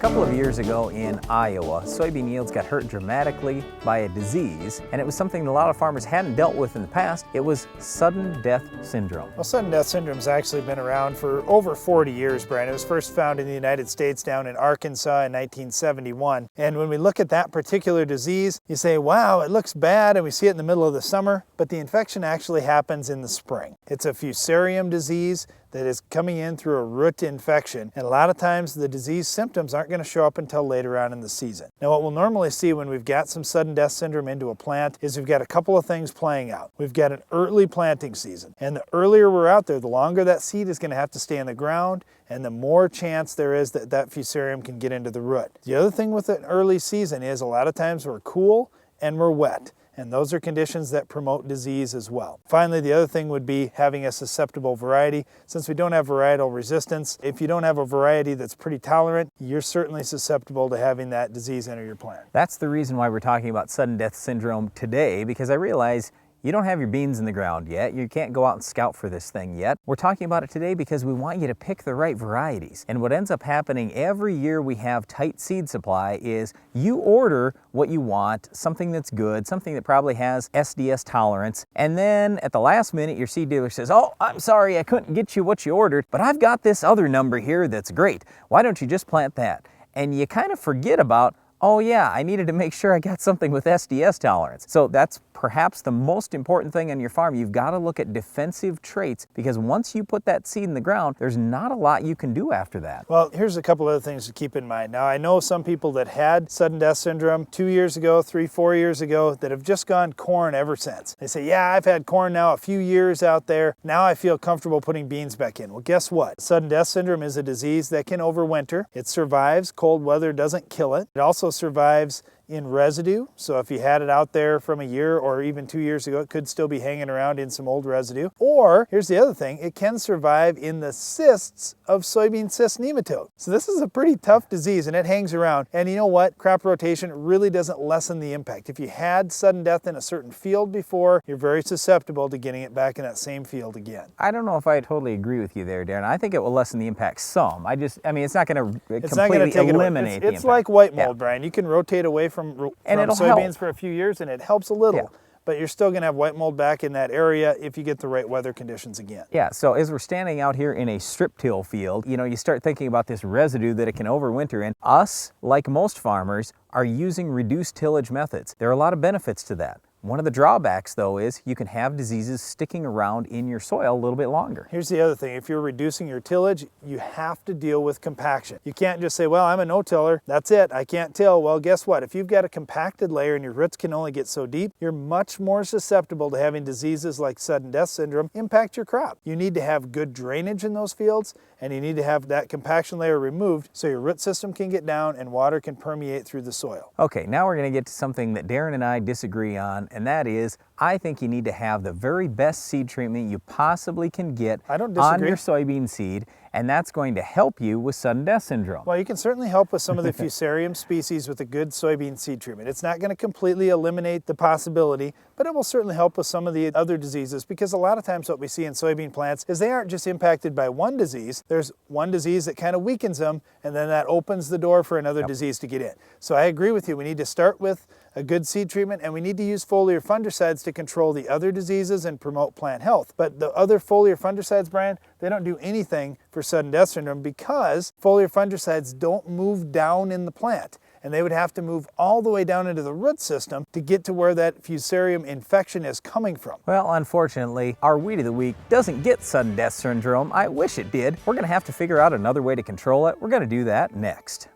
couple of years ago in Iowa, soybean yields got hurt dramatically by a disease, and it was something a lot of farmers hadn't dealt with in the past. It was sudden death syndrome. Well, sudden death syndrome has actually been around for over 40 years, Brian. It was first found in the United States down in Arkansas in 1971. And when we look at that particular disease, you say, wow, it looks bad, and we see it in the middle of the summer, but the infection actually happens in the spring. It's a fusarium disease that is coming in through a root infection. And a lot of times the disease symptoms aren't going to show up until later on in the season. Now, what we'll normally see when we've got some sudden death syndrome into a plant is we've got a couple of things playing out. We've got an early planting season. And the earlier we're out there, the longer that seed is going to have to stay in the ground, and the more chance there is that that fusarium can get into the root. The other thing with an early season is a lot of times we're cool and we're wet. And those are conditions that promote disease as well. Finally, the other thing would be having a susceptible variety. Since we don't have varietal resistance, if you don't have a variety that's pretty tolerant, you're certainly susceptible to having that disease enter your plant. That's the reason why we're talking about sudden death syndrome today, because I realize you don't have your beans in the ground yet. You can't go out and scout for this thing yet. We're talking about it today because we want you to pick the right varieties. And what ends up happening every year we have tight seed supply is you order what you want, something that's good, something that probably has SDS tolerance, and then at the last minute your seed dealer says, oh, I'm sorry, I couldn't get you what you ordered, but I've got this other number here that's great. Why don't you just plant that? And you kind of forget about, oh yeah, I needed to make sure I got something with SDS tolerance. So that's perhaps the most important thing on your farm. You've got to look at defensive traits, because once you put that seed in the ground, there's not a lot you can do after that. Well, here's a couple other things to keep in mind. Now, I know some people that had sudden death syndrome 2 years ago, 3, 4 years ago, that have just gone corn ever since. They say, yeah, I've had corn now a few years out there. Now I feel comfortable putting beans back in. Well, guess what? Sudden death syndrome is a disease that can overwinter. It survives. Cold weather doesn't kill it. It also survives in residue. So if you had it out there from a year or even 2 years ago, it could still be hanging around in some old residue. Or here's the other thing, it can survive in the cysts of soybean cyst nematode. So this is a pretty tough disease and it hangs around. And you know what? Crop rotation really doesn't lessen the impact. If you had sudden death in a certain field before, you're very susceptible to getting it back in that same field again. I don't know if I totally agree with you there, Darren. I think it will lessen the impact some. I mean, it's not going to completely eliminate the impact. It's like white mold, Brian. You can rotate away from soybeans help for a few years and it helps a little. Yeah. But you're still going to have white mold back in that area if you get the right weather conditions again. Yeah, so as we're standing out here in a strip till field, you start thinking about this residue that it can overwinter in. Us, like most farmers, are using reduced tillage methods. There are a lot of benefits to that. One of the drawbacks, though, is you can have diseases sticking around in your soil a little bit longer. Here's the other thing. If you're reducing your tillage, you have to deal with compaction. You can't just say, well, I'm a no-tiller, that's it, I can't till. Well, guess what? If you've got a compacted layer and your roots can only get so deep, you're much more susceptible to having diseases like sudden death syndrome impact your crop. You need to have good drainage in those fields, and you need to have that compaction layer removed so your root system can get down and water can permeate through the soil. Okay, now we're going to get to something that Darren and I disagree on, and that is, I think you need to have the very best seed treatment you possibly can get on your soybean seed, and that's going to help you with sudden death syndrome. Well, you can certainly help with some of the fusarium species with a good soybean seed treatment. It's not going to completely eliminate the possibility, but it will certainly help with some of the other diseases, because a lot of times what we see in soybean plants is they aren't just impacted by one disease. There's one disease that kind of weakens them, and then that opens the door for another disease to get in. So I agree with you. We need to start with a good seed treatment, and we need to use foliar fungicides to control the other diseases and promote plant health. But the other foliar fungicides, Brian, they don't do anything for sudden death syndrome because foliar fungicides don't move down in the plant. And they would have to move all the way down into the root system to get to where that fusarium infection is coming from. Well, unfortunately, our Weed of the Week doesn't get sudden death syndrome. I wish it did. We're going to have to figure out another way to control it. We're going to do that next.